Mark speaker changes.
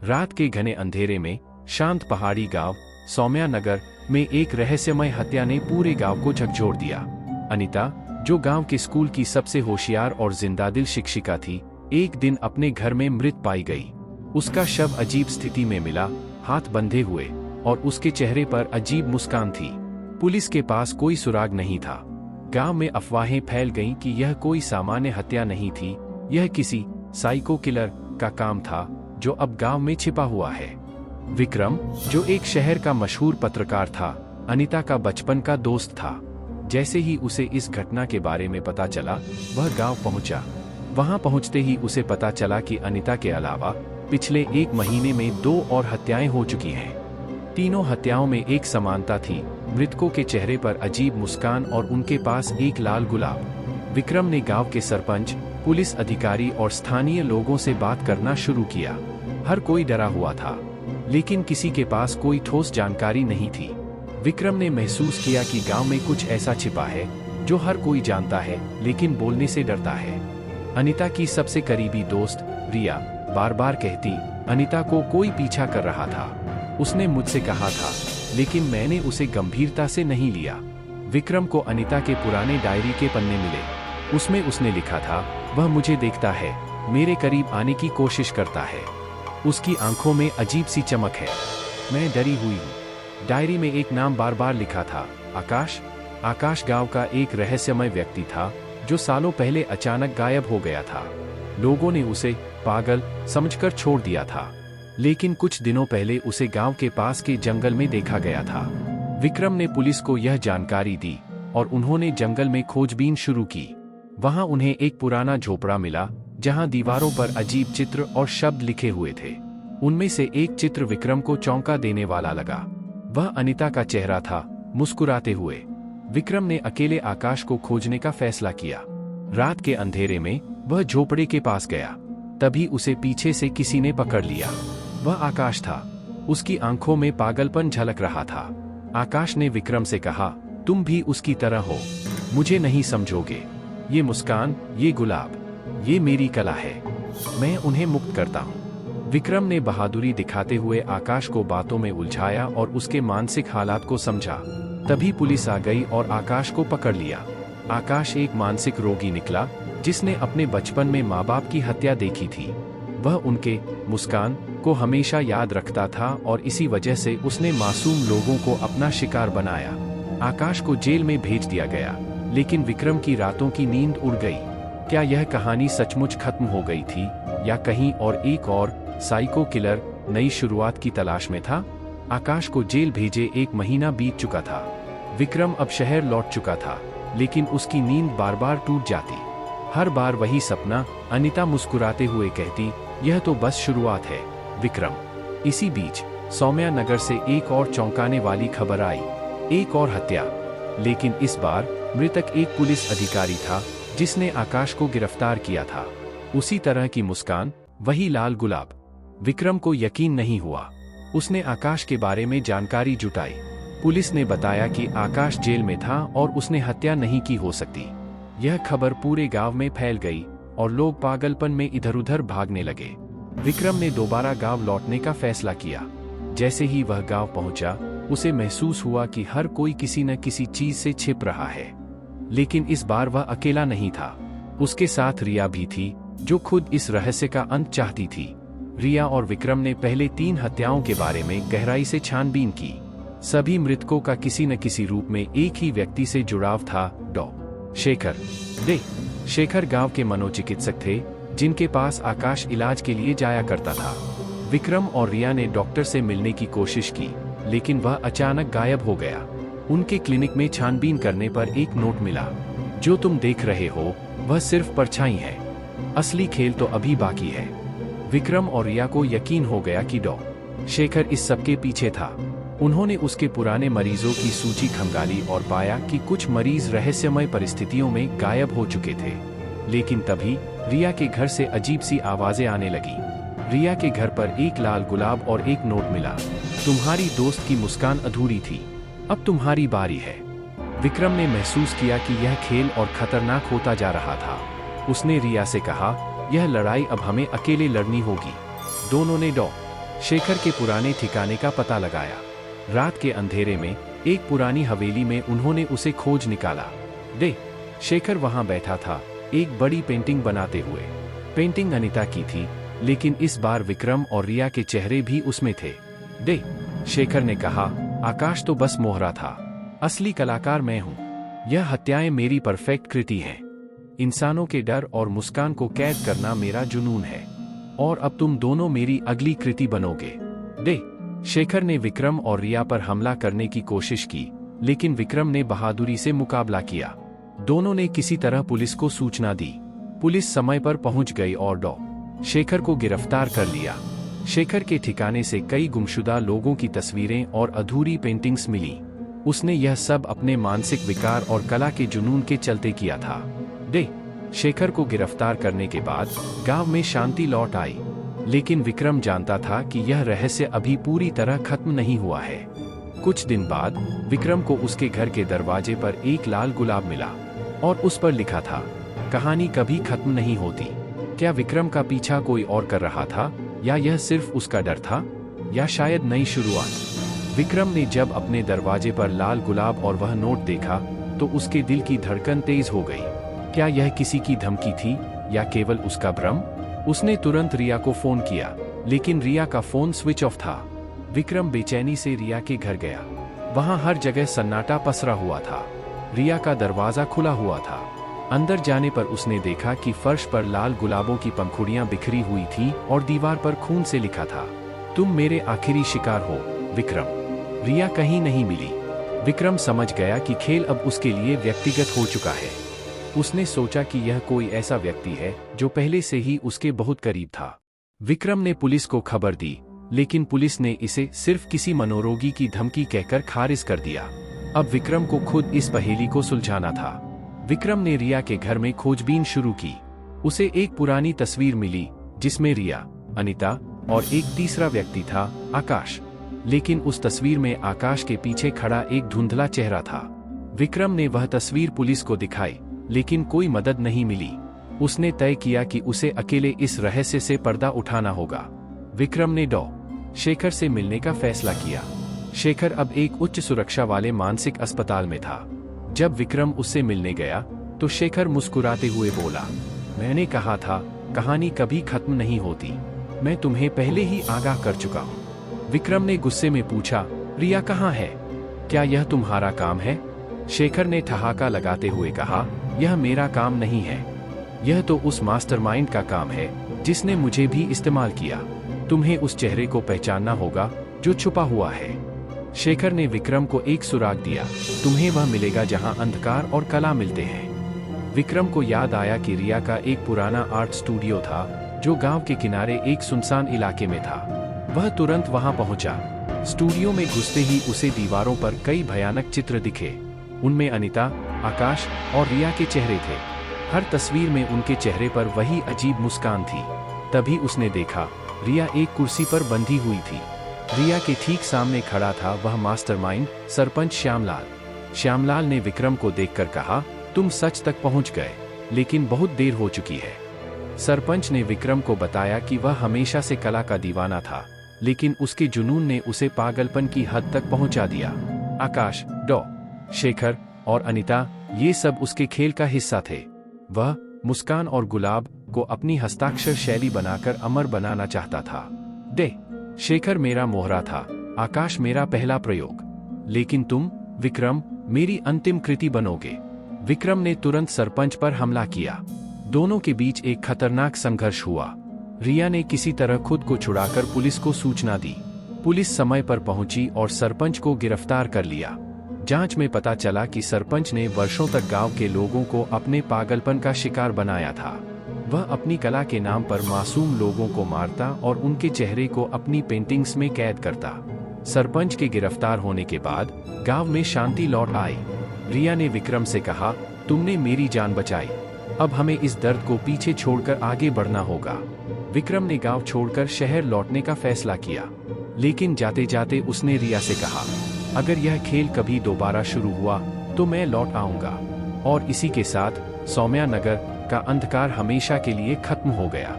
Speaker 1: रात के घने अंधेरे में शांत पहाड़ी गांव सौम्या नगर में एक रहस्यमय हत्या ने पूरे गांव को झकझोर दिया। अनीता, जो गांव के स्कूल की सबसे होशियार और जिंदादिल शिक्षिका थी, एक दिन अपने घर में मृत पाई गई। उसका शव अजीब स्थिति में मिला, हाथ बंधे हुए, और उसके चेहरे पर अजीब मुस्कान थी। पुलिस के पास कोई सुराग नहीं था। गांव में अफवाहें फैल गईं कि यह कोई सामान्य हत्या नहीं थी, यह किसी साइको किलर का काम था जो अब गांव में छिपा हुआ है। विक्रम, जो एक शहर का मशहूर पत्रकार था, अनीता का बचपन का दोस्त था। जैसे ही उसे इस घटना के बारे में पता चला, वह गांव पहुंचा। वहां पहुंचते ही उसे पता चला कि अनीता के अलावा पिछले एक महीने में 2 और हत्याएं हो चुकी हैं। तीनों हत्याओं में एक समानता थी, मृतकों के चेहरे पर अजीब मुस्कान और उनके पास एक लाल गुलाब। विक्रम ने गांव के सरपंच, पुलिस अधिकारी और स्थानीय लोगों से बात करना शुरू किया। हर कोई डरा हुआ था, लेकिन किसी के पास कोई ठोस जानकारी नहीं थी। विक्रम ने महसूस किया कि गांव में कुछ ऐसा छिपा है जो हर कोई जानता है, लेकिन बोलने से डरता है। अनीता की सबसे करीबी दोस्त रिया बार बार कहती, अनीता को कोई पीछा कर रहा था। उसने मुझसे कहा था, लेकिन मैंने उसे गंभीरता से नहीं लिया। विक्रम को अनीता के पुराने डायरी के पन्ने मिले। उसमें उसने लिखा था, वह मुझे देखता है, मेरे करीब आने की कोशिश करता है। उसकी आंखों में अजीब सी चमक है। मैं डरी हुई हूँ। डायरी में एक नाम बार बार लिखा था, आकाश। आकाश गांव का एक रहस्यमय व्यक्ति था जो सालों पहले अचानक गायब हो गया था। लोगों ने उसे पागल समझकर छोड़ दिया था, लेकिन कुछ दिनों पहले उसे गांव के पास के जंगल में देखा गया था। विक्रम ने पुलिस को यह जानकारी दी और उन्होंने जंगल में खोजबीन शुरू की। वहां उन्हें एक पुराना झोपड़ा मिला जहां दीवारों पर अजीब चित्र और शब्द लिखे हुए थे। उनमें से एक चित्र विक्रम को चौंका देने वाला लगा। वह अनीता का चेहरा था, मुस्कुराते हुए। विक्रम ने अकेले आकाश को खोजने का फैसला किया। रात के अंधेरे में वह झोपड़े के पास गया। तभी उसे पीछे से किसी ने पकड़ लिया। वह आकाश था। उसकी आंखों में पागलपन झलक रहा था। आकाश ने विक्रम से कहा, तुम भी उसकी तरह हो, मुझे नहीं समझोगे। ये मुस्कान, ये गुलाब, ये मेरी कला है, मैं उन्हें मुक्त करता हूँ। विक्रम ने बहादुरी दिखाते हुए आकाश को बातों में उलझाया और उसके मानसिक हालात को समझा। तभी पुलिस आ गई और आकाश को पकड़ लिया। आकाश एक मानसिक रोगी निकला जिसने अपने बचपन में माँ बाप की हत्या देखी थी। वह उनके मुस्कान को हमेशा याद रखता था और इसी वजह से उसने मासूम लोगों को अपना शिकार बनाया। आकाश को जेल में भेज दिया गया, लेकिन विक्रम की रातों की नींद उड़ गई। क्या यह कहानी सचमुच खत्म हो गई थी, या कहीं और एक और साइको किलर नई शुरुआत की तलाश में था? आकाश को जेल भेजे 1 महीना बीत चुका था। विक्रम अब शहर लौट चुका था, लेकिन उसकी नींद बार बार टूट जाती। हर बार वही सपना। अनीता मुस्कुराते हुए कहती, यह तो बस शुरुआत है विक्रम। इसी बीच सौम्या नगर से एक और चौंकाने वाली खबर आई, एक और हत्या। लेकिन इस बार मृतक एक पुलिस अधिकारी था जिसने आकाश को गिरफ्तार किया था। उसी तरह की मुस्कान, वही लाल गुलाब। विक्रम को यकीन नहीं हुआ। उसने आकाश के बारे में जानकारी जुटाई। पुलिस ने बताया कि आकाश जेल में था और उसने हत्या नहीं की हो सकती। यह खबर पूरे गांव में फैल गई और लोग पागलपन में इधर उधर भागने लगे। विक्रम ने दोबारा गांव लौटने का फैसला किया। जैसे ही वह गांव पहुंचा, उसे महसूस हुआ कि हर कोई किसी न किसी चीज से छिप रहा है। लेकिन इस बार वह अकेला नहीं था। उसके साथ रिया भी थी, जो खुद इस रहस्य का अंत चाहती थी। रिया और विक्रम ने पहले 3 हत्याओं के बारे में गहराई से छानबीन की। सभी मृतकों का किसी न किसी रूप में एक ही व्यक्ति से जुड़ाव था, डॉ. शेखर। शेखर गांव के मनोचिकित्सक थे जिनके पास आकाश इलाज के लिए जाया करता था। विक्रम और रिया ने डॉक्टर से मिलने की कोशिश की, लेकिन वह अचानक गायब हो गया। उनके क्लिनिक में छानबीन करने पर एक नोट मिला, जो तुम देख रहे हो वह सिर्फ परछाई है, असली खेल तो अभी बाकी है। विक्रम और रिया को यकीन हो गया कि डॉ. शेखर इस सब के पीछे था। उन्होंने उसके पुराने मरीजों की सूची खंगाली और पाया कि कुछ मरीज रहस्यमय परिस्थितियों में गायब हो चुके थे। लेकिन तभी रिया के घर से अजीब सी आवाजें आने लगी। रिया के घर पर एक लाल गुलाब और एक नोट मिला। तुम्हारी दोस्त की मुस्कान अधूरी थी, अब तुम्हारी बारी है। विक्रम ने महसूस किया कि यह खेल और खतरनाक होता जा रहा था। उसने रिया से कहा, यह लड़ाई अब हमें अकेले लड़नी होगी। दोनों ने डॉ. शेखर के पुराने ठिकाने का पता लगाया। रात के अंधेरे में एक पुरानी हवेली में उन्होंने उसे खोज निकाला। शेखर वहां बैठा था, एक बड़ी पेंटिंग बनाते हुए। पेंटिंग अनीता की थी, लेकिन इस बार विक्रम और रिया के चेहरे भी उसमें थे। शेखर ने कहा, आकाश तो बस मोहरा था, असली कलाकार मैं हूं। यह हत्याएं मेरी परफेक्ट कृति हैं। इंसानों के डर और मुस्कान को कैद करना मेरा जुनून है, और अब तुम दोनों मेरी अगली कृति बनोगे। शेखर ने विक्रम और रिया पर हमला करने की कोशिश की, लेकिन विक्रम ने बहादुरी से मुकाबला किया। दोनों ने किसी तरह पुलिस को सूचना दी। पुलिस समय पर पहुंच गई और शेखर को गिरफ्तार कर लिया। शेखर के ठिकाने से कई गुमशुदा लोगों की तस्वीरें और अधूरी पेंटिंग्स मिली। उसने यह सब अपने मानसिक विकार और कला के जुनून के चलते किया था। शेखर को गिरफ्तार करने के बाद गांव में शांति लौट आई, लेकिन विक्रम जानता था कि यह रहस्य अभी पूरी तरह खत्म नहीं हुआ है। कुछ दिन बाद विक्रम को उसके घर के दरवाजे पर एक लाल गुलाब मिला और उस पर लिखा था, कहानी कभी खत्म नहीं होती। क्या विक्रम का पीछा कोई और कर रहा था, या यह सिर्फ उसका डर था, या शायद नई शुरुआत? विक्रम ने जब अपने दरवाजे पर लाल गुलाब और वह नोट देखा तो उसके दिल की धड़कन तेज हो गई। क्या यह किसी की धमकी थी या केवल उसका भ्रम? उसने तुरंत रिया को फोन किया, लेकिन रिया का फोन स्विच ऑफ था। विक्रम बेचैनी से रिया के घर गया। वहां हर जगह सन्नाटा पसरा हुआ था। रिया का दरवाजा खुला हुआ था। अंदर जाने पर उसने देखा कि फर्श पर लाल गुलाबों की पंखुड़ियां बिखरी हुई थी और दीवार पर खून से लिखा था, तुम मेरे आखिरी शिकार हो विक्रम। रिया कहीं नहीं मिली। विक्रम समझ गया कि खेल अब उसके लिए व्यक्तिगत हो चुका है। उसने सोचा कि यह कोई ऐसा व्यक्ति है जो पहले से ही उसके बहुत करीब था। विक्रम ने पुलिस को खबर दी, लेकिन पुलिस ने इसे सिर्फ किसी मनोरोगी की धमकी कहकर खारिज कर दिया। अब विक्रम को खुद इस पहेली को सुलझाना था। विक्रम ने रिया के घर में खोजबीन शुरू की। उसे एक पुरानी तस्वीर मिली जिसमें रिया, अनीता और एक तीसरा व्यक्ति था, आकाश। लेकिन उस तस्वीर में आकाश के पीछे खड़ा एक धुंधला चेहरा था। विक्रम ने वह तस्वीर पुलिस को दिखाई, लेकिन कोई मदद नहीं मिली। उसने तय किया कि उसे अकेले इस रहस्य से पर्दा उठाना होगा। विक्रम ने शेखर से मिलने का फैसला किया। शेखर अब एक उच्च सुरक्षा वाले मानसिक अस्पताल में था। जब विक्रम उससे मिलने गया तो शेखर मुस्कुराते हुए बोला, मैंने कहा था कहानी कभी खत्म नहीं होती। मैं तुम्हें पहले ही आगाह कर चुका हूँ। विक्रम ने गुस्से में पूछा, रिया कहाँ है? क्या यह तुम्हारा काम है? शेखर ने ठहाका लगाते हुए कहा, यह मेरा काम नहीं है। यह तो उस मास्टरमाइंड का काम है जिसने मुझे भी इस्तेमाल किया। तुम्हें उस चेहरे को पहचानना होगा जो छुपा हुआ है। शेखर ने विक्रम को एक सुराग दिया, तुम्हें वह मिलेगा जहां अंधकार और कला मिलते हैं। विक्रम को याद आया कि रिया का एक पुराना आर्ट स्टूडियो था जो गांव के किनारे एक सुनसान इलाके में था। वह तुरंत वहां पहुंचा। स्टूडियो में घुसते ही उसे दीवारों पर कई भयानक चित्र दिखे। उनमें अनीता, आकाश और रिया के चेहरे थे। हर तस्वीर में उनके चेहरे पर वही अजीब मुस्कान थी। तभी उसने देखा, रिया एक कुर्सी पर बंधी हुई थी। रिया के ठीक सामने खड़ा था वह मास्टरमाइंड, सरपंच श्यामलाल। श्यामलाल ने विक्रम को देखकर कहा, तुम सच तक पहुंच गए, लेकिन बहुत देर हो चुकी है। सरपंच ने विक्रम को बताया कि वह हमेशा से कला का दीवाना था, लेकिन उसके जुनून ने उसे पागलपन की हद तक पहुंचा दिया। आकाश, शेखर और अनीता, ये सब उसके खेल का हिस्सा थे। वह मुस्कान और गुलाब को अपनी हस्ताक्षर शैली बनाकर अमर बनाना चाहता था। शेखर मेरा मोहरा था, आकाश मेरा पहला प्रयोग, लेकिन तुम विक्रम मेरी अंतिम कृति बनोगे। विक्रम ने तुरंत सरपंच पर हमला किया। दोनों के बीच एक खतरनाक संघर्ष हुआ। रिया ने किसी तरह खुद को छुड़ाकर पुलिस को सूचना दी। पुलिस समय पर पहुंची और सरपंच को गिरफ्तार कर लिया। जांच में पता चला कि सरपंच ने वर्षों तक गांव के लोगों को अपने पागलपन का शिकार बनाया था। वह अपनी कला के नाम पर मासूम लोगों को मारता और उनके चेहरे को अपनी पेंटिंग्स में कैद करता। सरपंच के गिरफ्तार होने के बाद गांव में शांति लौट आई। रिया ने विक्रम से कहा, तुमने मेरी जान बचाई, अब हमें इस दर्द को पीछे छोड़कर आगे बढ़ना होगा। विक्रम ने गांव छोड़कर शहर लौटने का फैसला किया, लेकिन जाते जाते उसने रिया से कहा, अगर यह खेल कभी दोबारा शुरू हुआ तो मैं लौट आऊंगा। और इसी के साथ सौम्या नगर का अंधकार हमेशा के लिए खत्म हो गया।